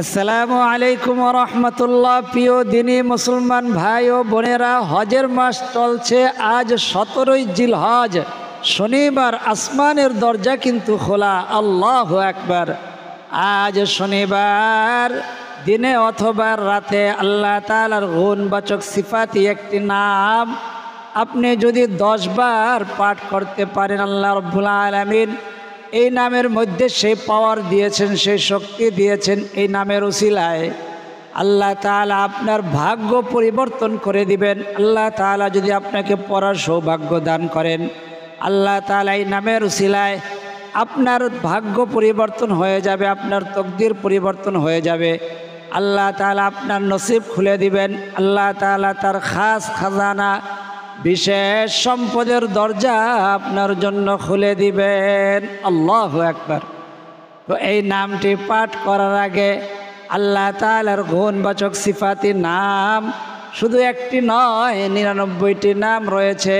আসসালামু আলাইকুম রহমতুল্লাহ। প্রিয় দিনী মুসলমান ভাই ও বোনেরা, হজের মাস চলছে। আজ 17ই জিলহজ, শনিবার। আসমানের দরজা কিন্তু খোলা। আল্লাহু আকবার। আজ শনিবার দিনে অথবা রাতে আল্লাহ তাআলার গুণবাচক সিফাতি একটি নাম আপনি যদি 10 বার পাঠ করতে পারেন, আল্লাহ রাব্বুল আলামিন এই নামের মধ্যে সেই পাওয়ার দিয়েছেন, সেই শক্তি দিয়েছেন। এই নামের উসিলায় আল্লাহ তাআলা আপনার ভাগ্য পরিবর্তন করে দিবেন। আল্লাহ তাআলা যদি আপনাকে পড়ার সৌভাগ্য দান করেন, আল্লাহ তাআলা এই নামের উসিলায় আপনার ভাগ্য পরিবর্তন হয়ে যাবে, আপনার তকদির পরিবর্তন হয়ে যাবে। আল্লাহ তাআলা আপনার নসিব খুলে দিবেন। আল্লাহ তাআলা তার খাস খাজানা, বিশেষ সম্পদের দরজা আপনার জন্য খুলে দিবেন। আল্লাহু আকবার। তো এই নামটি পাঠ করার আগে আল্লাহ তাআলার গুণবাচক সিফাতি নাম শুধু একটি নয়, 99টি নাম রয়েছে।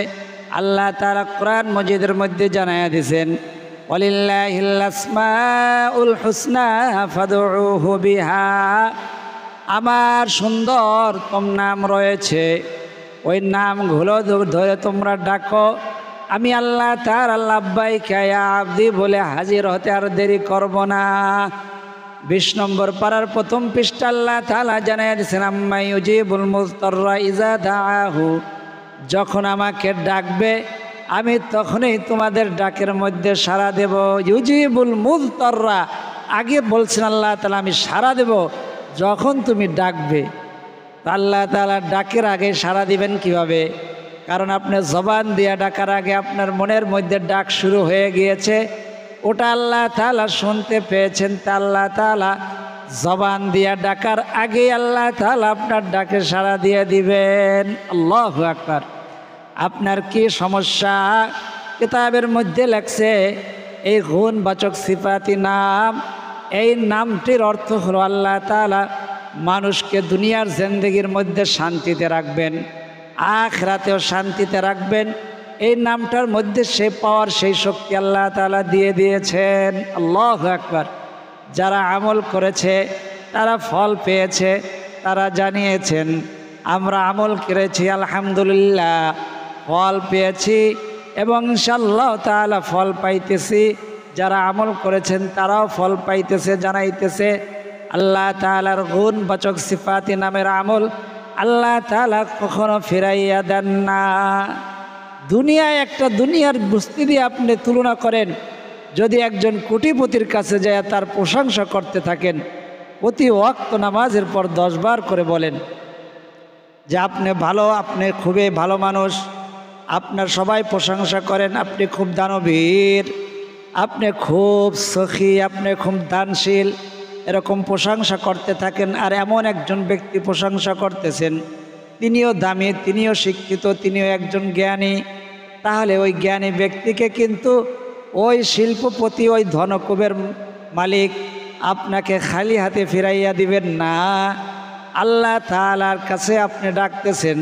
আল্লাহ তাআলা কোরআন মজিদের মধ্যে জানায়া দিয়েছেন, ওয়ালিল্লাহিল আসমাউল হুসনা ফাদউহু বিহা। আমার সুন্দর নাম রয়েছে, ওই নামগুলো ধরে তোমরা ডাকো। আমি আল্লাহ তাআলা লাব্বাইকা ইয়া আবদি বলে হাজির হতে আর দেরি করব না। 20 নম্বর পারার প্রথম পৃষ্ঠা আল্লাহ তাআলা জানায় দিয়েছেন, আম্মা ইউজিবুল মুযতাররা ইযা দাআহু। যখন আমাকে ডাকবে আমি তখনই তোমাদের ডাকের মধ্যে সাড়া দেব। ইউজিবুল মুযতাররা, আগে বলছেন আল্লাহ তাআলা আমি সাড়া দেব যখন তুমি ডাকবে। আল্লাহ তাআলা ডাকের আগে সাড়া দিবেন কিভাবে? কারণ আপনি জবান দিয়ে ডাকার আগে আপনার মনের মধ্যে ডাক শুরু হয়ে গিয়েছে, ওটা আল্লাহ তাআলা শুনতে পেয়েছেন। তা আল্লাহ তাআলা জবান দিয়ে ডাকার আগে আল্লাহ তাআলা আপনার ডাকে সাড়া দিয়ে দিবেন। আল্লাহু আকবার। আপনার কি সমস্যা? কিতাবের মধ্যে লেখছে এই গুণবাচক সিফাতি নাম, এই নামটির অর্থ হলো আল্লাহ তাআলা মানুষকে দুনিয়ার জিন্দেগির মধ্যে শান্তিতে রাখবেন, আখিরাতেও শান্তিতে রাখবেন। এই নামটার মধ্যে সেই পাওয়ার, সেই শক্তি আল্লাহ তাআলা দিয়ে দিয়েছেন। আল্লাহু আকবার। যারা আমল করেছে তারা ফল পেয়েছে, তারা জানিয়েছেন আমরা আমল করেছি, আলহামদুলিল্লাহ ফল পেয়েছি এবং ইনশাআল্লাহ তাআলা ফল পাইতেছি। যারা আমল করেছেন তারাও ফল পাইতেছে, জানাইতেছে। আল্লাহ তাআলার গুণবাচক সিফাতি নামের আমল আল্লাহ তাআলা কখনো ফিরাইয়া দেন না। দুনিয়ায় একটা দুনিয়ার বস্তি দিয়ে আপনি তুলনা করেন, যদি একজন কোটিপতির কাছে যায় তার প্রশংসা করতে থাকেন, প্রতি ওয়াক্ত নামাজের পর 10 বার করে বলেন যে আপনি ভালো, আপনি খুবই ভালো মানুষ, আপনার সবাই প্রশংসা করেন, আপনি খুব দানবীর, আপনি খুব সখী, আপনি খুব দানশীল, এরকম প্রশংসা করতে থাকেন। আর এমন একজন ব্যক্তি প্রশংসা করতেছেন, তিনিও দামি, তিনিও শিক্ষিত, তিনিও একজন জ্ঞানী, তাহলে ওই জ্ঞানী ব্যক্তিকে কিন্তু ওই শিল্পপতি, ওই ধনকুবের মালিক আপনাকে খালি হাতে ফিরাইয়া দিবেন না। আল্লাহ তাআলার কাছে আপনি ডাকতেছেন,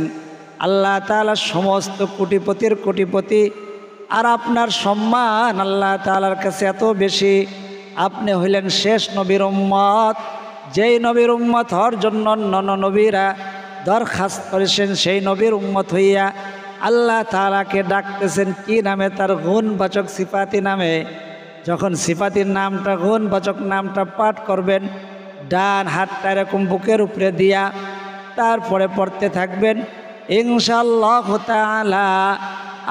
আল্লাহ তাআলা সমস্ত কোটিপতির কোটিপতি, আর আপনার সম্মান আল্লাহ তাআলার কাছে এত বেশি। আপনি হইলেন শেষ নবীর উম্মত, যেই নবীর উম্মত হওয়ার জন্য অন্য নবীরা দরখাস্ত করেছেন, সেই নবীর উম্মত হইয়া আল্লাহ তাআলাকে ডাকতেছেন কি নামে? তার গুণবাচক সিফাতি নামে। যখন সিফাতির নামটা, গুণবাচক নামটা পাঠ করবেন, ডান হাতটা এরকম বুকের উপরে দিয়া তারপরে পড়তে থাকবেন, ইনশাআল্লাহ তাআলা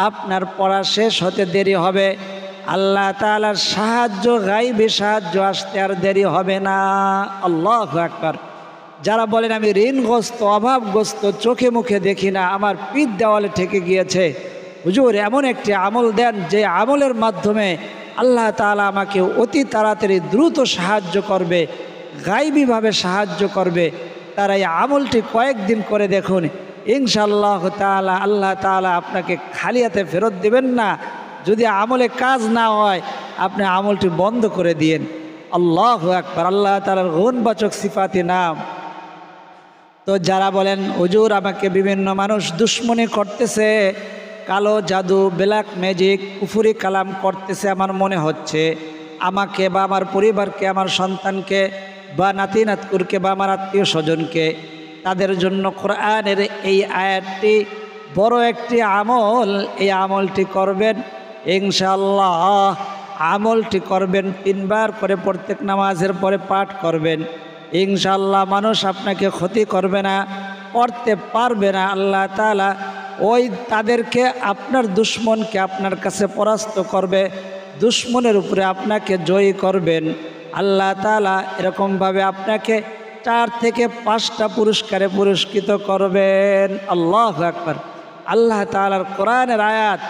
আপনার পড়া শেষ হতে দেরি হবে। আল্লাহ তাআলার সাহায্য, গায়বী সাহায্য আসতে আর দেরি হবে না। আল্লাহু আকবার। যারা বলেন আমি ঋণগ্রস্ত, অভাবগ্রস্ত, চোখে মুখে দেখি না, আমার পিঠ দেওয়ালে ঠেকে গিয়েছে, হুজুর এমন একটি আমল দেন যে আমলের মাধ্যমে আল্লাহ তাআলা আমাকে অতি তাড়াতাড়ি দ্রুত সাহায্য করবে, গায়বীভাবে সাহায্য করবে, তারা এই আমলটি কয়েকদিন করে দেখুন, ইনশাআল্লাহ তাআলা আল্লাহ তাআলা আপনাকে খালি হাতে ফেরত দেবেন না। যদি আমলে কাজ না হয় আপনি আমলটি বন্ধ করে দিয়েন। আল্লাহু আকবার। আল্লাহ তাআলার গুণবাচক সিফাতি নাম। তো যারা বলেন হুজুর আমাকে বিভিন্ন মানুষ দুশ্মনী করতেছে, কালো জাদু, ব্ল্যাক ম্যাজিক, কুফরি কালাম করতেছে, আমার মনে হচ্ছে আমাকে বা আমার পরিবারকে, আমার সন্তানকে বা নাতি নাতকুরকে বা আমার আত্মীয় স্বজনকে, তাদের জন্য কোরআনের এই আয়াতটি বড় একটি আমল। এই আমলটি করবেন ইনশাআল্লাহ। আমলটি করবেন 3 বার করে প্রত্যেক নামাজের পরে পাঠ করবেন ইনশাআল্লাহ। মানুষ আপনাকে ক্ষতি করবে না, করতে পারবে না। আল্লাহ তাআলা ওই তাদেরকে, আপনার দুশমনকে আপনার কাছে পরাস্ত করবে, দুশমনের উপরে আপনাকে জয়ী করবেন। আল্লাহ তাআলা এরকমভাবে আপনাকে 4 থেকে 5টা পুরস্কারে পুরস্কৃত করবেন। আল্লাহু আকবার। আল্লাহ তাআলার কোরআনের আয়াত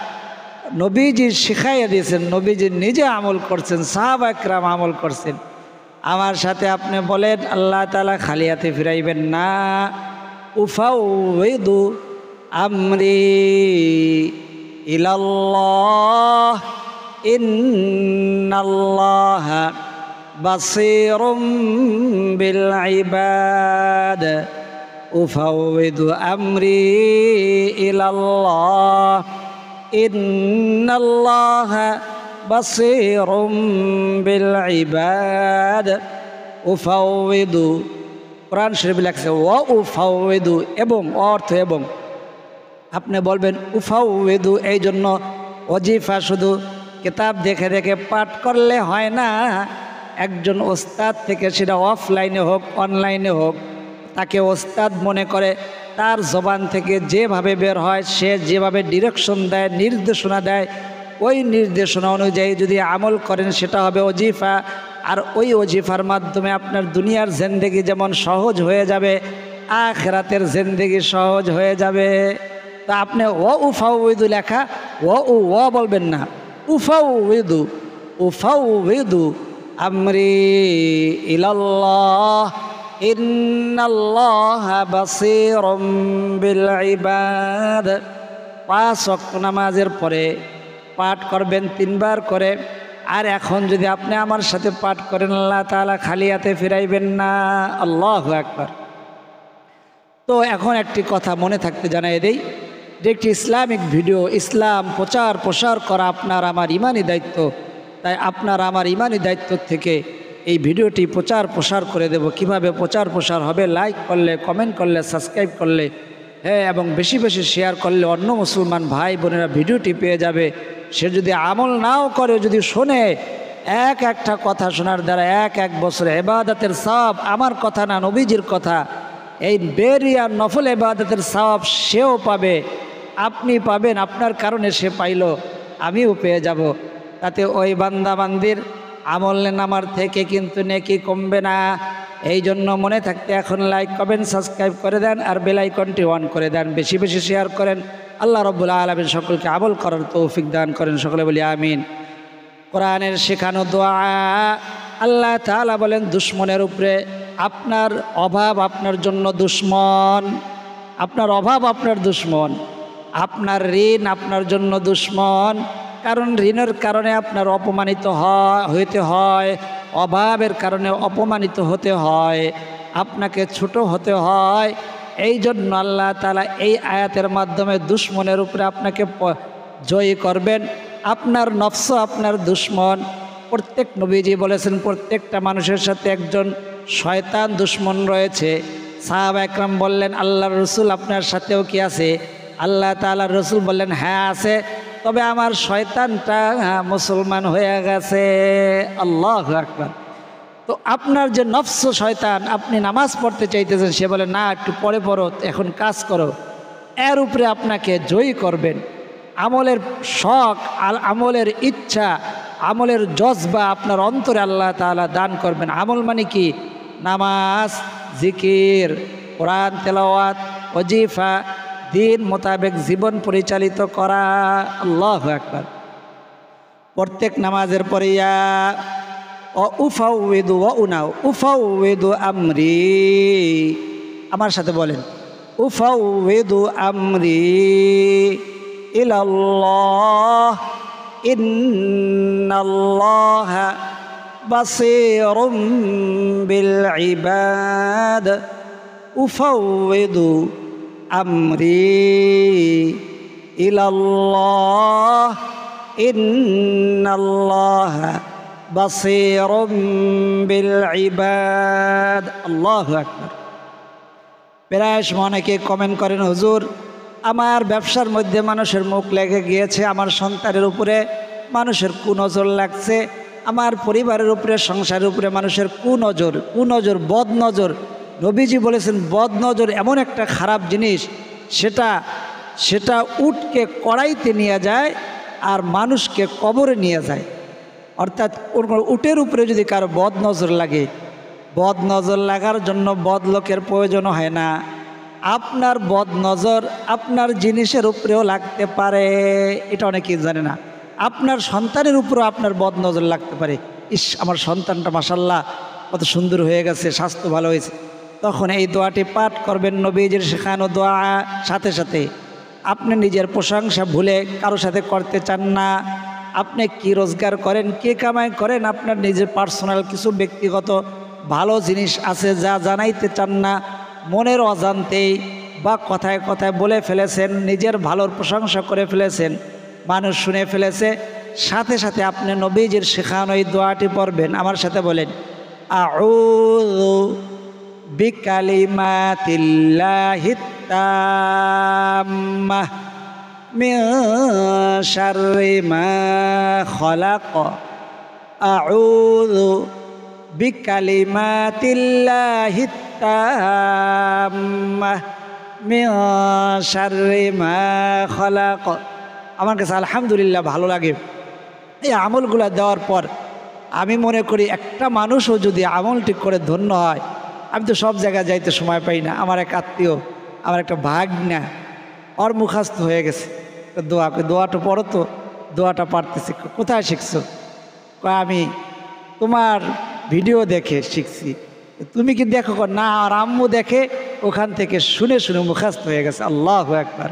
নবীজি শিখাইয়া দিয়েছেন, নবীজি নিজে আমল করছেন, সাহাবা একরাম আমল করছেন। আমার সাথে আপনি বলেন, আল্লাহ তাআলা খালি হাতে ফিরাইবেন না। উফাউযিদু আমরি ইলাল্লাহ ইন্নাল্লাহা বাসীরুম বিল ইবাদ। উফাউযিদু আমরি ইলাল্লাহ ইন্নাল্লাহা বাসীরুম বিল ইবাদ। উফাউযিদু, কোরআন শরীফ লেখছে ওয়া উফাউযিদু, এবং অর্থ এবং। আপনি বলবেন উফাউযিদু, এই জন্য ওজিফা শুধু কিতাব দেখে দেখে পাঠ করলে হয় না। একজন ওস্তাদ থেকে, সেটা অফলাইনে হোক অনলাইনে হোক, তাকে ওস্তাদ মনে করে তার জবান থেকে যেভাবে বের হয়, সে যেভাবে ডিরেকশন দেয়, নির্দেশনা দেয়, ওই নির্দেশনা অনুযায়ী যদি আমল করেন সেটা হবে ওজিফা। আর ওই ওজিফার মাধ্যমে আপনার দুনিয়ার জিন্দেগি যেমন সহজ হয়ে যাবে, আখিরাতের জিন্দেগি সহজ হয়ে যাবে। তা আপনি ও উফাউযিদু লেখা, ও বলবেন না, উফাউযিদু। উফাউযিদু আমরি ইলাল্লাহ ইন্নাল্লাহা বাসীরুম বিল ইবাদ। 5 ওয়াক্ত নামাজের পরে পাঠ করবেন 3 বার করে। আর এখন যদি আপনি আমার সাথে পাঠ করেন, আল্লাহ তাআলা খালি হাতে ফিরাইবেন না। আল্লাহু আকবার। তো এখন একটি কথা মনে থাকতে জানাই দেই, যে একটি ইসলামিক ভিডিও, ইসলাম প্রচার করা আপনার আমার ইমানি দায়িত্ব। তাই আপনার আমার ইমানি দায়িত্ব থেকে এই ভিডিওটি প্রচার করে দেব। কিভাবে প্রচার হবে? লাইক করলে, কমেন্ট করলে, সাবস্ক্রাইব করলে, হ্যাঁ, এবং বেশি বেশি শেয়ার করলে অন্য মুসলমান ভাই বোনেরা ভিডিওটি পেয়ে যাবে। সে যদি আমল নাও করে, যদি শোনে, একটা কথা শোনার দ্বারা 1 বছর ইবাদতের সওয়াব, আমার কথা না, নবীজির কথা, এই বেরিয়া নফল ইবাদতের সওয়াব সেও পাবে, আপনি পাবেন। আপনার কারণে সে পাইল, আমিও পেয়ে যাব। তাতে ওই বান্দা বান্দির আমল নামার থেকে কিন্তু নেকি কমবে না। এই জন্য মনে থাকতে এখন লাইক, কমেন্ট, সাবস্ক্রাইব করে দেন, আর বেল আইকনটি অন করে দেন, বেশি বেশি শেয়ার করেন। আল্লাহ রাব্বুল আলামিন সকলকে আমল করার তৌফিক দান করেন। সকলে বলি আমিন। কোরআনের শেখানো দোয়া, আল্লাহ তাআলা বলেন দুশমনের উপরে, আপনার অভাব আপনার জন্য দুশমন, আপনার অভাব আপনার দুশমন, আপনার ঋণ আপনার জন্য দুশমন। কারণ ঋণের কারণে আপনার অপমানিত হইতে হয়, অভাবের কারণে অপমানিত হতে হয়, আপনাকে ছোট হতে হয়। এই জন্য আল্লাহ তাআলা এই আয়াতের মাধ্যমে দুশমনের উপরে আপনাকে জয়ী করবেন। আপনার নফস আপনার দুশমন। প্রত্যেক নবীজি বলেছেন প্রত্যেকটা মানুষের সাথে একজন শয়তান দুশমন রয়েছে। সাহাবা একরাম বললেন, আল্লাহর রসুল আপনার সাথেও কি আছে? আল্লাহ তাআলার রসুল বললেন, হ্যাঁ আছে, তবে আমার শয়তানটা মুসলমান হয়ে গেছে। আল্লাহু আকবার। তো আপনার যে নফস শয়তান, আপনি নামাজ পড়তে চাইতেছেন, সে বলে না একটু পরে পড়ো, এখন কাজ করো, এর উপরে আপনাকে জয়ী করবেন। আমলের শখ, আমলের ইচ্ছা, আমলের জজবা আপনার অন্তরে আল্লাহ তাআলা দান করবেন। আমল মানে কি? নামাজ, জিকির, কোরআন তেলাওয়াত, ওজিফা, দিন মোতাবেক জীবন পরিচালিত করা। আল্লাহু আকবার। প্রত্যেক নামাজের পরে উফাউযিদু উফাউযিদু আমরি, আমার সাথে বলেন, উফাউযিদু আমরি ইলাল্লাহ ইন্নাল্লাহা বাসীরুম বিল ইবাদ। উফাউযিদু আমরি ইলাল্লাহ ইন্নাল্লাহা বাসীরুম বিল ইবাদ। আল্লাহু আকবার। প্রায় সময় অনেকে কমেন্ট করেন, হুজুর আমার ব্যবসার মধ্যে মানুষের মুখ লেগে গিয়েছে, আমার সন্তানের উপরে মানুষের কুনজর লাগছে, আমার পরিবারের উপরে সংসারের উপরে মানুষের কুনজর বদনজর। নবীজি বলেছেন বদনজর এমন একটা খারাপ জিনিস, সেটা উটকে কড়াইতে নিয়ে যায় আর মানুষকে কবরে নিয়ে যায়। অর্থাৎ উটের উপরে যদি কারো বদনজর লাগে, বদনজর লাগার জন্য বদলোকের প্রয়োজন হয় না। আপনার বদনজর আপনার জিনিসের উপরেও লাগতে পারে, এটা অনেকেই জানে না। আপনার সন্তানের উপরেও আপনার বদনজর লাগতে পারে। ইস, আমার সন্তানটা মাশাআল্লাহ কত সুন্দর হয়ে গেছে, স্বাস্থ্য ভালো হয়েছে, তখন এই দোয়াটি পাঠ করবেন। নবীজির শেখানো দোয়া। সাথে সাথে আপনি নিজের প্রশংসা ভুলে কারো সাথে করতে চান না। আপনি কি রোজগার করেন, কে কামাই করেন, আপনার নিজের পার্সোনাল কিছু ব্যক্তিগত ভালো জিনিস আছে যা জানাইতে চান না, মনের অজান্তেই বা কথায় কথায় বলে ফেলেছেন, নিজের ভালোর প্রশংসা করে ফেলেছেন, মানুষ শুনে ফেলেছে, সাথে সাথে আপনি নবীজির শেখানো এই দোয়াটি পড়বেন। আমার সাথে বলেন, আউযু বিকালিমাতিল্লাহিত তাম্মাহ মিন শাররি মা খলাক। আউযু বিকালিমাতিল্লাহিত তাম্মাহ মিন শাররি মা খলাক। আমার কাছে আলহামদুলিল্লাহ ভালো লাগে এই আমলগুলো দেওয়ার পর। আমি মনে করি একটা মানুষও যদি আমলটি করে ধন্য হয়, আমি তো সব জায়গায় যাইতে সময় পাই না, আমার এক আত্মীয়, আমার একটা ভাগনা, ওর মুখাস্ত হয়ে গেছে দোয়াটা পড়ো তো, দোয়াটা পারতেছি। কোথায় শিখছো? আমি তোমার ভিডিও দেখে শিখছি। তুমি কি দেখো? না, আর আম্মু দেখে, ওখান থেকে শুনে শুনে মুখাস্ত হয়ে গেছে। আল্লাহু আকবার।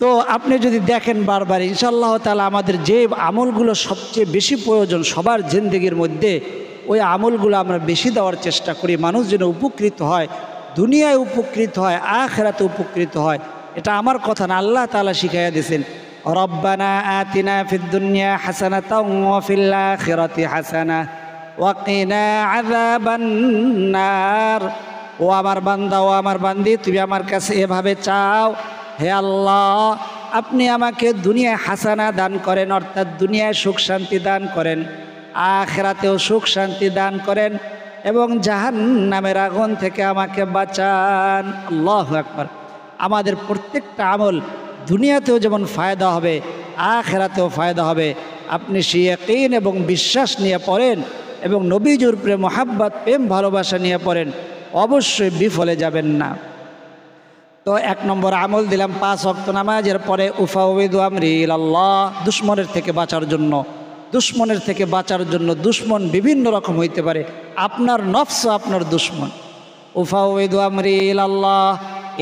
তো আপনি যদি দেখেন বারবার, ইনশাআল্লাহ তাআলা আমাদের যে আমলগুলো সবচেয়ে বেশি প্রয়োজন সবার জিন্দেগির মধ্যে, ওই আমলগুলো আমরা বেশি দেওয়ার চেষ্টা করি, মানুষ যেন উপকৃত হয়, দুনিয়ায় উপকৃত হয়, আখিরাতে উপকৃত হয়। এটা আমার কথা না, আল্লাহ তাআলা শিখাইয়া দিয়েছেন, রব্বানা আতিনা ফিদ দুনিয়া হাসানাতাও ওয়া ফিল আখিরাতি হাসানাহ ওয়া কিনা আযাবান নার। ও আমার বান্দা, ও আমার বান্দি, তুমি আমার কাছে এভাবে চাও, হে আল্লাহ আপনি আমাকে দুনিয়ায় হাসানা দান করেন, অর্থাৎ দুনিয়ায় সুখ শান্তি দান করেন, আখিরাতেও সুখ শান্তি দান করেন, এবং জাহান্নামের আগুন থেকে আমাকে বাঁচান। আল্লাহু আকবার। আমাদের প্রত্যেকটা আমল দুনিয়াতেও যেমন ফায়দা হবে, আখিরাতেও ফায়দা হবে। আপনি সেই ইয়াকিন এবং বিশ্বাস নিয়ে পড়েন এবং নবীজির প্রেম, মহাব্বত, প্রেম ভালোবাসা নিয়ে পড়েন, অবশ্যই বিফলে যাবেন না। তো 1 নম্বর আমল দিলাম 5 ওয়াক্ত নামাজের পরে উফাউযু আমরি ইলাল্লাহ, দুশ্মনের থেকে বাঁচার জন্য। দুশ্মনের থেকে বাঁচার জন্য, দুশ্মন বিভিন্ন রকম হইতে পারে, আপনার নফস আপনার দুশ্মন। উফাউযু আমরি ইলাল্লাহ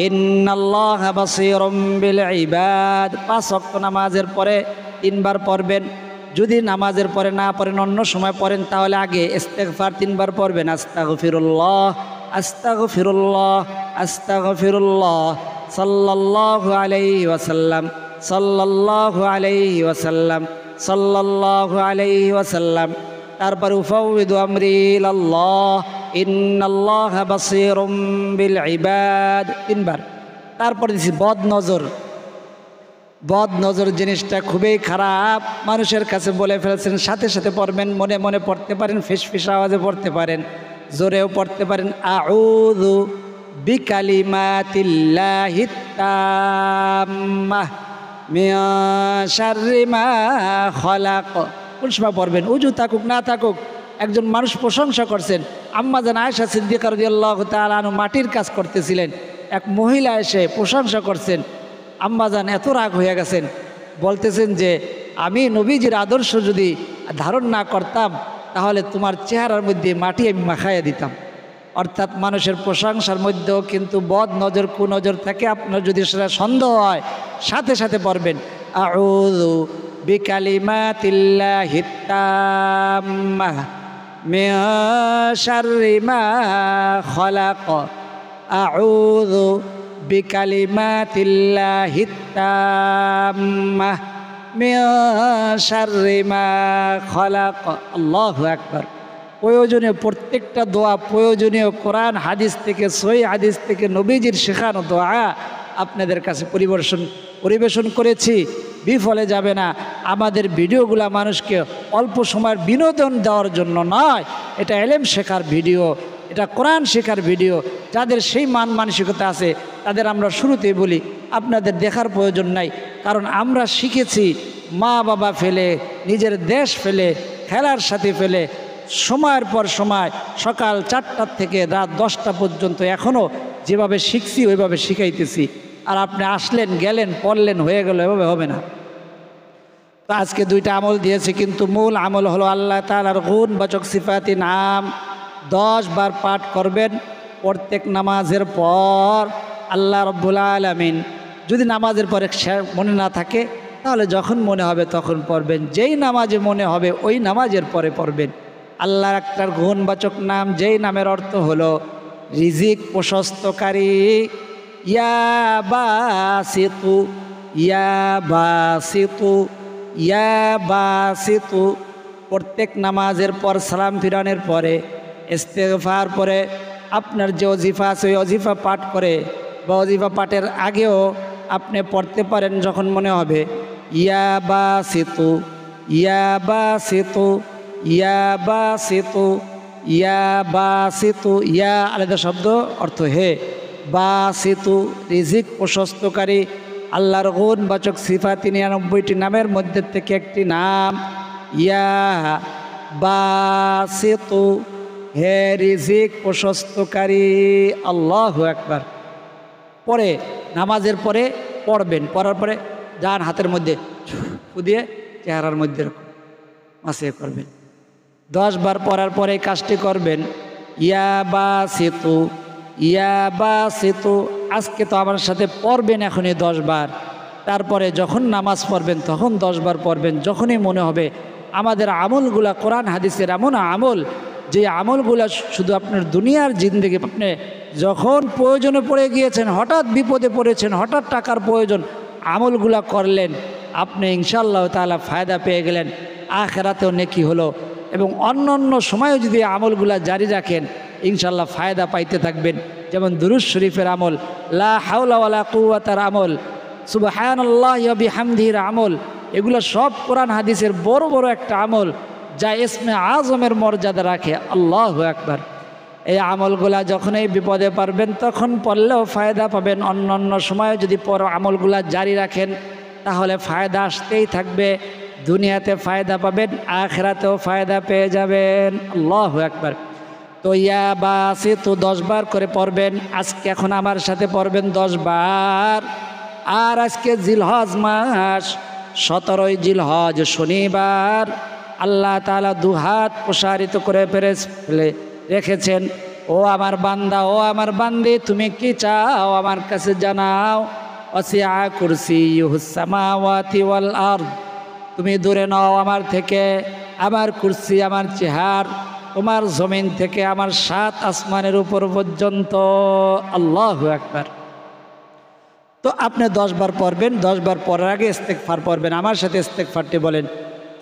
ইন্নাল্লাহা বাসীরুম বিল ইবাদ। 5 ওয়াক্ত নামাজের পরে 3 বার পড়বেন। যদি নামাজের পরে না পড়েন, অন্য সময় পড়েন, তাহলে আগে ইস্তেগফার 3 বার পড়বেন। আস্তাগফিরুল্লাহ আস্তাগফিরুল্লাহ আস্তাগফিরুল্লাহ সাল্লাল্লাহু আলাইহি ওয়াসাল্লাম সাল্লাল্লাহু আলাইহি ওয়াসাল্লাম সাল্লাল্লাহু আলাইহি ওয়াসাল্লাম। তারপর উফাউযু আমরি ইলাল্লাহ ইন্নাল্লাহা বাসীরুম বিল ইবাদ 3 বার। তারপর দিছি বদনজর জিনিসটা খুবই খারাপ, মানুষের কাছে বলে ফেলছেন, সাথে সাথে পড়বেন, মনে মনে পড়তে পারেন, ফিসফিস আওয়াজে পড়তে পারেন, জোরেও পড়তে পারেন। আউযু বিকালিমাতিল্লাহিত তাম্মাহ মিন শাররি মা খলাক। কোন সময় পড়বেন? উজু থাকুক না থাকুক। একজন মানুষ প্রশংসা করছেন, আম্মা জান আয়েশা সিদ্দিকা রাদিয়াল্লাহু তাআলা আনহা মাটির কাজ করতেছিলেন, এক মহিলা এসে প্রশংসা করছেন, আম্মাজান এত রাগ হয়ে গেছেন, বলতেছেন যে আমি নবীজির আদর্শ যদি ধারণ না করতাম, তাহলে তোমার চেহারার মধ্যে মাটি আমি মাখাইয়া দিতাম। অর্থাৎ মানুষের প্রশংসার মধ্যেও কিন্তু বদ নজর, কুনজর থাকে। আপনার যদি সেটা সন্দেহ হয়, সাথে সাথে পড়বেন আউযু বিকালিমাতিল্লাহিত তাম্মাহ মিন শাররি মা খলাক। আউযু বিকালিমাতিল্লাহিত তাম্মাহ মিন শাররি মা খলাক। আল্লাহু আকবার। প্রয়োজনীয় প্রত্যেকটা দোয়া, প্রয়োজনীয় কোরআন হাদিস থেকে, সহিহ হাদিস থেকে নবীজির শেখানো দোয়া আপনাদের কাছে পরিবেশন করেছি। বিফলে যাবে না। আমাদের ভিডিওগুলা মানুষকে অল্প সময়ের বিনোদন দেওয়ার জন্য নয়, এটা এলেম শেখার ভিডিও, এটা কোরআন শেখার ভিডিও। যাদের সেই মানসিকতা আছে তাদের আমরা শুরুতেই বলি আপনাদের দেখার প্রয়োজন নাই, কারণ আমরা শিখেছি মা বাবা ফেলে, নিজের দেশ ফেলে, খেলার সাথে ফেলে, সময়ের পর সময় সকাল 4টা থেকে রাত 10টা পর্যন্ত এখনও যেভাবে শিখছি ওইভাবে শিখাইতেছি। আর আপনি আসলেন, গেলেন, পড়লেন, হয়ে গেল, এভাবে হবে না। তো আজকে 2টা আমল দিয়েছে, কিন্তু মূল আমল হলো আল্লাহ তাআলার গুণবাচক সিফাতি নাম 10 বার পাঠ করবেন প্রত্যেক নামাজের পর। আল্লাহ রাব্বুল আলামিন যদি নামাজের পরে মনে না থাকে তাহলে যখন মনে হবে তখন পড়বেন, যেই নামাজে মনে হবে ওই নামাজের পরে পড়বেন। আল্লাহর একটা গুণবাচক নাম, যেই নামের অর্থ হলো রিজিক প্রশস্তকারী। ইয়া বাসিতু, ইয়া বাসিতু, ইয়া বাসিতু। প্রত্যেক নামাজের পর সালাম ফিরানোর পরে, ইস্তেগফার পরে আপনার যে ওজিফা আছে ওই ওজিফা পাঠ করে বা ওজিফা পাঠের আগেও আপনি পড়তে পারেন যখন মনে হবে ইয়া বাসিতু, ইয়া বাসিতু, ইয়া বাসিতু, ইয়া বাসিতু। ইয়া আলাদা শব্দ, অর্থ হে। বাসিতু রিজিক প্রশস্তকারী। আল্লাহর গুণবাচক সিফাত 99টি নামের মধ্যে থেকে একটি নাম ইয়া বাসিতু, হে রিজিক প্রশস্তকারী। আল্লাহু আকবার। পরে নামাজের পরে পড়বেন, পড়ার পরে ডান হাতের মধ্যে দিয়ে চেহারার মধ্যে মাসে করবেন। 10 বার পড়ার পরে কাজটি করবেন ইয়া বাসিতু, ইয়া বাসিতু। আজকে তো আমার সাথে পড়বেন এখনই 10 বার, তারপরে যখন নামাজ পড়বেন তখন 10 বার পড়বেন। যখনই মনে হবে আমাদের আমলগুলা কোরআন হাদিসের এমন আমল, যে আমলগুলা শুধু আপনার দুনিয়ার জিন্দেগি, আপনি যখন প্রয়োজনে পড়ে গিয়েছেন, হঠাৎ বিপদে পড়েছেন, হঠাৎ টাকার প্রয়োজন, আমলগুলা করলেন, আপনি ইনশাআল্লাহ তাআলা ফায়দা পেয়ে গেলেন, আখিরাতেও নেকি হলো। এবং অন্য অন্য সময়ও যদি আমলগুলা জারি রাখেন ইনশাআল্লাহ ফায়দা পাইতে থাকবেন। যেমন দুরূদ শরীফের আমল, লা হাওলা ওয়ালা কুওয়াতার আমল, সুবহানাল্লাহি ওয়া বিহামদিহির আমল, এগুলো সব কোরআন হাদিসের বড় বড় একটা আমল, যা ইসমে আজমের মর্যাদা রাখে। আল্লাহু আকবার। এই আমলগুলা যখনই বিপদে পারবেন তখন পড়লেও ফায়দা পাবেন। অন্য অন্য সময়ে যদি আমলগুলা জারি রাখেন তাহলে ফায়দা আসতেই থাকবে। দুনিয়াতে ফায়দা পাবেন, আখিরাতেও ফায়দা পেয়ে যাবেন। আল্লাহু আকবার। তো ইয়া বাসিতু 10 বার করে পড়বেন। আজকে এখন আমার সাথে পড়বেন 10 বার। আর আজকে জিলহজ মাস, 17ই জিলহজ শনিবার। আল্লাহ তাআলা 2 হাত প্রসারিত করে ফেলে রেখেছেন। ও আমার বান্দা, ও আমার বান্দি, তুমি কি চাও আমার কাছে জানাও। ওয়াসিআ কুরসিয়ুহুস সামাওয়াতি ওয়াল আরদ। তুমি দূরে নাও আমার থেকে, আমার কুরসি, আমার চেহার তোমার জমিন থেকে আমার 7 আসমানের উপর পর্যন্ত। আল্লাহু আকবার। তো আপনি 10 বার পড়বেন। 10 বার পড়ার আগে ইস্তেগফার পড়বেন। আমার সাথে ইস্তেগফারটি বলেন,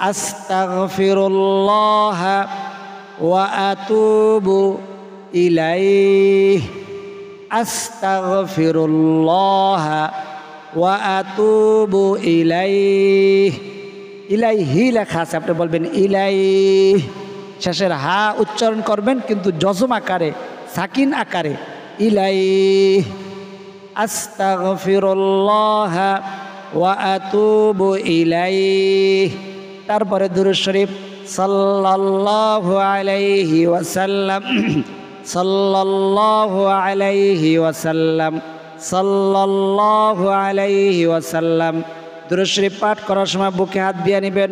আস্তাগফিরুল্লাহ ওয়া আতুবু ইলাইহি, আস্তাগফিরুল্লাহ ওয়া আতুবু ইলাইহি। ইলাইহি লেখা আছে, আপনি বলবেন ইলাইহি। শেষের হা উচ্চারণ করবেন কিন্তু জজম আকারে, সাকিন আকারে, ইলাইহি। আস্তাগফিরুল্লাহ ওয়া আতুবু ইলাইহি। তারপরে দুরূদ শরীফ সাল্লাল্লাহু আলাইহি ওয়াসাল্লাম, সাল্লাল্লাহু আলাইহি ওয়াসাল্লাম, সাল্লাল্লাহু আলাইহি ওয়াসাল্লাম। দুরূদ শরীফ পাঠ করার সময় বুকে হাত দিয়ে নেবেন,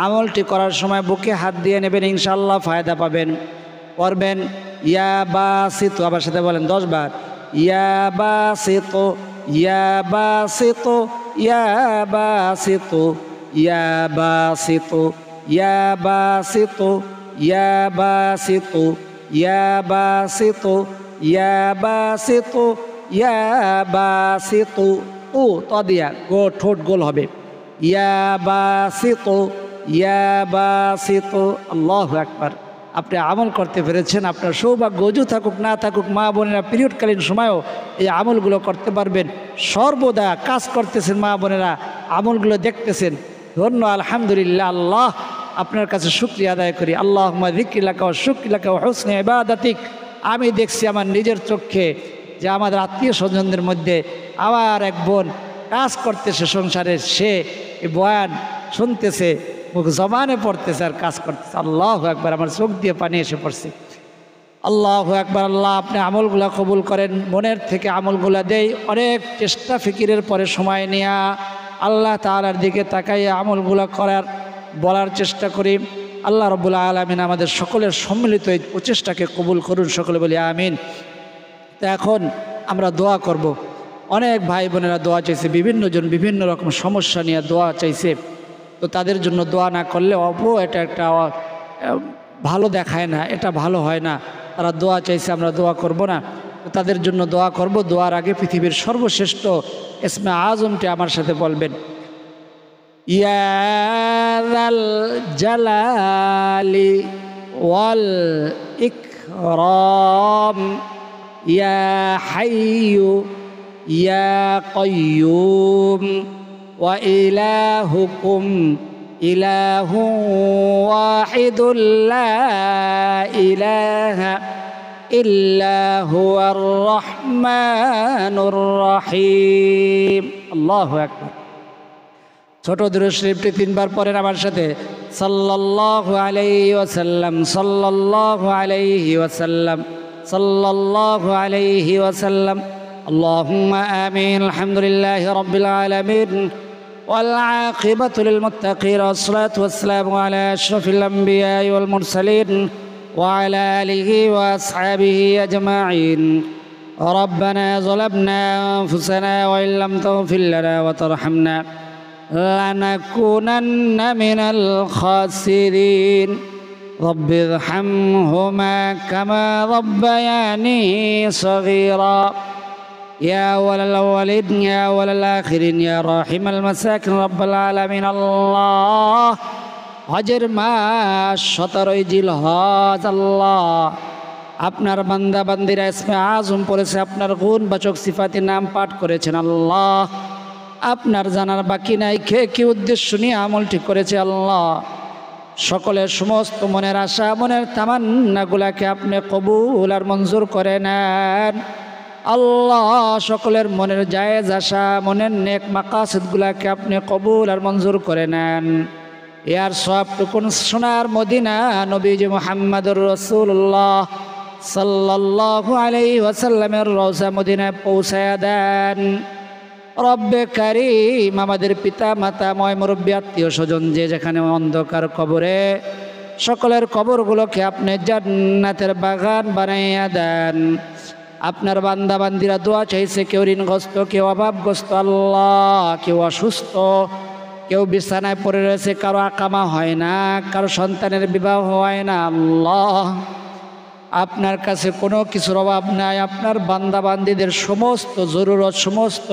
আমলটি করার সময় বুকে হাত দিয়ে নেবেন, ইনশাআল্লাহ ফায়দা পাবেন। পড়বেন ইয়া বাসিতু, আবার সাথে বলেন 10 বার, ইয়া বাসিতু, ইয়া বাসিতু, ইয়া বাসিতু, ইয়া বাসিতু, ইয়া বাসিতু, ইয়া বাসিতু, ইয়া বাসিতু, ইয়া বাসিতু, ইয়া বাসিতু। ও ত দিয়া গো, ঠোঁট গোল হবে। ইয়া বাসিতু ইয়া বাসিতু। আল্লাহু আকবার। আপনি আমল করতে পেরেছেন, আপনার সৌভাগ্য অজু থাকুক না থাকুক, মা বোনেরা পিরিয়ডকালীন সময়েও এই আমলগুলো করতে পারবেন। সর্বদা কাজ করতেছেন মা বোনেরা, আমলগুলো দেখতেছেন, ধন্য আলহামদুলিল্লাহ। আল্লাহ আপনার কাছে শুকরিয়া আদায় করি। আল্লাহুম্মা যিকরিলাকা ওয়া শুকরিলাকা ওয়া হুসনি ইবাদাতিক। আমি দেখছি আমার নিজের চোখে যে আমাদের আত্মীয় স্বজনদের মধ্যে আবার এক বোন কাজ করতেছে সংসারে, সে এই বয়ান শুনতেছে, মুখ জবানে পড়তেছে আর কাজ করতেছে। আল্লাহু আকবার। আমার চোখ দিয়ে পানি এসে পড়ছে। আল্লাহু আকবার। আল্লাহ আপনি আমলগুলা কবুল করেন, মনের থেকে আমলগুলা দেই। অনেক চেষ্টা ফিকিরের পরে সময় নেয়া আল্লাহ তাআলার দিকে তাকাইয়া আমলগুলা করার বলার চেষ্টা করি। আল্লাহ রাব্বুল আলামিন আমাদের সকলের সম্মিলিত এই প্রচেষ্টাকে কবুল করুন, সকলে বলি আমিন। তো এখন আমরা দোয়া করব। অনেক ভাই বোনেরা দোয়া চাইছে, বিভিন্ন জন বিভিন্ন রকম সমস্যা নিয়ে দোয়া চাইছে। তো তাদের জন্য দোয়া না করলে এটা একটা ভালো দেখায় না, এটা ভালো হয় না। তারা দোয়া চাইছে, আমরা দোয়া করব না, তো তাদের জন্য দোয়া করব। দোয়ার আগে পৃথিবীর সর্বশ্রেষ্ঠ ইসমে আজমটি আমার সাথে বলবেন। ইয়া যাল জালালি ওয়াল ইকরাম ইয়া হাইয়ু ইয়া কাইয়ুম ওয়া ইলাহুকুম ইলাহু ওয়াহিদুল লা ইলাহা ইল্লা হুয়ার রহমানুর রহিম। আল্লাহু আকবার। ছোট দুরূদ শরীফটি তিনবার পড়েন আমার সাথে। সাল্লাল্লাহু আলাইহি ওয়াসাল্লাম, সাল্লাল্লাহু আলাইহি ওয়াসাল্লাম, সাল্লাল্লাহু আলাইহি ওয়াসাল্লাম। আল্লাহুম্মা আমিন। আলহামদুলিল্লাহি রাব্বিল আলামিন ওয়াল আকিবাতু লিল মুত্তাকিন ওয়াসসালাতু ওয়াসসালামু আলা আশরাফিল আমবিয়া ওয়াল মুরসালিন ওয়া আলা আলিহি ওয়া আসহাবিহি আজমাইন। রব্বানা যালামনা আনফুসানা ওয়া ইল্লাম তাগফির লানা ওয়া তারহামনা লানাকুনান্না মিনাল খাসিরিন। রব্বি ইরহামহুমা কামা রাব্বায়ানি সগীরা। ইয়া আউয়ালাল আউয়ালিন ইয়া আউয়ালাল আখিরিন ইয়া রাহিমাল মাসাকিন রব্বাল আলামিন। আল্লাহ হজের মাস 17ই জিলহজ। আল্লাহ আপনার বান্দা বান্দিরা ইসমে আজম পড়েছে, আপনার গুণবাচক সিফাতি নাম পাঠ করেছেন। আল্লাহ আপনার জানার বাকি নাই কে কি উদ্দেশ্য নিয়ে আমলটি করেছে। আল্লাহ সকলের সমস্ত মনের আশা, মনের তামান্নাগুলাকে আপনি কবুল আর মঞ্জুর করে নেন। আল্লাহ সকলের মনের জায়েজ আশা, মনের নেক মাকাসিদগুলাকে আপনি কবুল আর মঞ্জুর করে নেন। ইয়ার সবটুকুন সোনার মদিনা নবীজি মুহাম্মদুর রাসূলুল্লাহ সাল্লাল্লাহু আলাইহি ওয়াসাল্লামের রওজা মদিনায় পৌঁছায়া দেন। রব্বে কারীম আমাদের পিতা মাতা, ময় মুরব্বী, আত্মীয় স্বজন যে যেখানে অন্ধকার কবরে, সকলের কবরগুলোকে আপনি জান্নাতের বাগান বানাইয়া দেন। আপনার বান্দা বান্দিরা দোয়া চাইছে, কেউ ঋণগ্রস্ত, কেউ অভাবগ্রস্ত। আল্লাহ কেউ অসুস্থ, কেউ বিছানায় পড়ে রয়েছে, কারো আকামা হয় না, কারো সন্তানের বিবাহ হয় না। আল্লাহ আপনার কাছে কোনো কিছুর অভাব নাই। আপনার বান্দা বান্দিদের সমস্ত জরুরত, সমস্ত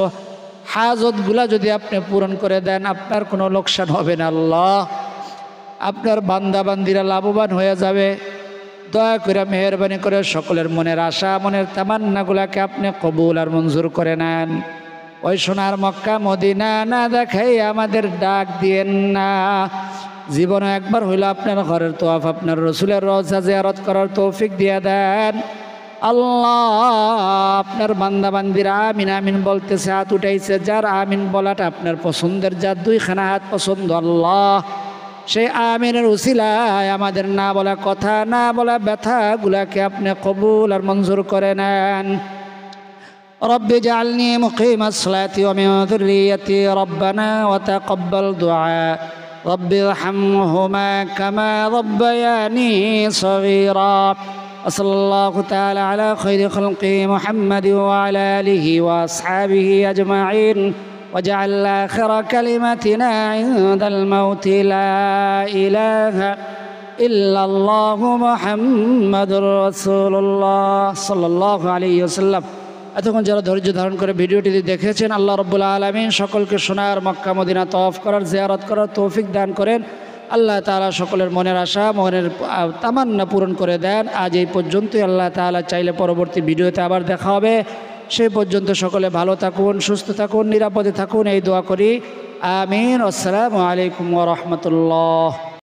হাজতগুলা যদি আপনি পূরণ করে দেন, আপনার কোনো লোকসান হবে না। আল্লাহ আপনার বান্দা বান্দিরা লাভবান হয়ে যাবে। দয়া করে মেহরবানি করে সকলের মনের আশা, মনের তামান্নাগুলাকে আপনি কবুল আর মঞ্জুর করে নেন। ওই সোনার মক্কা মদিনা না দেখাই আমাদের ডাক দিয়েন না। জীবনে একবার হইল আপনার ঘরের তোয়াফ, আপনার রসুলের রওজা জিয়ারত করার তৌফিক দিয়ে দেন। আল্লাহ আপনার বান্দা বান্দিরা আমিন আমিন বলতেছে, হাত উঠাইছে, যার আমিন বলাটা আপনার পছন্দের, যার দুইখানা হাত পছন্দ আল্লাহ সেই আমিনের উসিলায় আমাদের না বলা কথা, না বলা ব্যথাগুলাকে আপনি কবুল আর মঞ্জুর করে নেন। রব্বি জাআলনি মুকিমাস সালাতি ওয়া মিন যুররিয়্যাতি রব্বানা ওয়া তাকাব্বাল দুআ। রব্বি ইরহামহুমা কামা রাব্বায়ানি সগীরা। সাল্লাল্লাহু তাআলা আলা খায়রি খালকি মুহাম্মাদ ওয়া আলা আলিহি ওয়া আসহাবিহি আজমাইন। واجعل آخر كلمتنا عند الموت لا إله إلا الله محمد رسول الله صلى الله عليه وسلم। এতক্ষণ যারা ধৈর্য ধারণ করে ভিডিওটি দেখেছেন, আল্লাহ রাব্বুল আলামিন সকলকে সোনার মক্কা মদিনা তওয়াফ করার, জিয়ারত করার তৌফিক দান করেন। আল্লাহ তাআলা সকলের মনের আশা, মনের তামান্না পূরণ করে দেন। আজ এই পর্যন্তই। আল্লাহ তাআলা চাইলে পরবর্তী ভিডিওতে আবার দেখা হবে। সেই পর্যন্ত সকলে ভালো থাকুন, সুস্থ থাকুন, নিরাপদে থাকুন, এই দোয়া করি। আমিন। আসসালামু আলাইকুম ওয়া রাহমাতুল্লাহ।